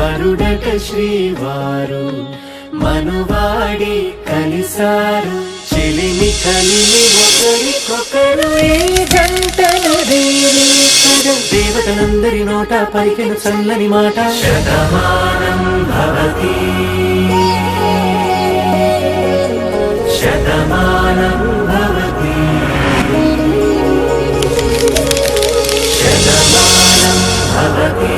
వరుడట శ్రీవారు మనువాడి కలిసారు చెలిమి కలిమి ఒకరికొకరు ఈ జంటను దేవతలందరి నోట పలికిన చల్లని మాట శతమానం భవతి శతమానం భవతి శతమానం భవతి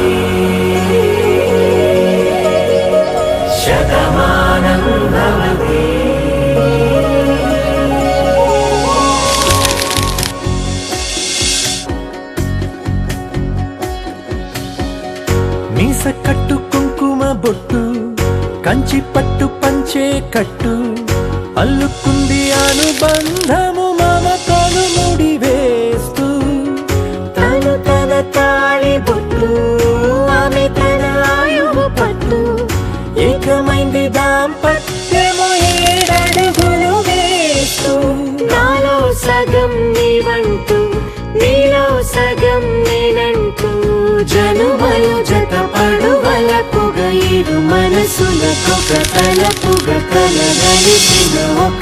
శతమానం భవతి. మీస కట్టు కుంకుమ బొట్టు కంచి పట్టు పంచే కట్టు అల్లుకుంది అనుబంధము మమతను ముడి వేస్తూ తను తన తాళి బొట్టు ఆమె తన ఆయువు పట్టు ఏకమైంది దాంపత్యము 7 అడుగులు వేస్తూ నాలో సగం నీవంటూ నీలో సగం నేనంటూ జనుమలు జత పడువలకుగ 7 మనసులకొక తలపుగ కలగలిసిన ఒక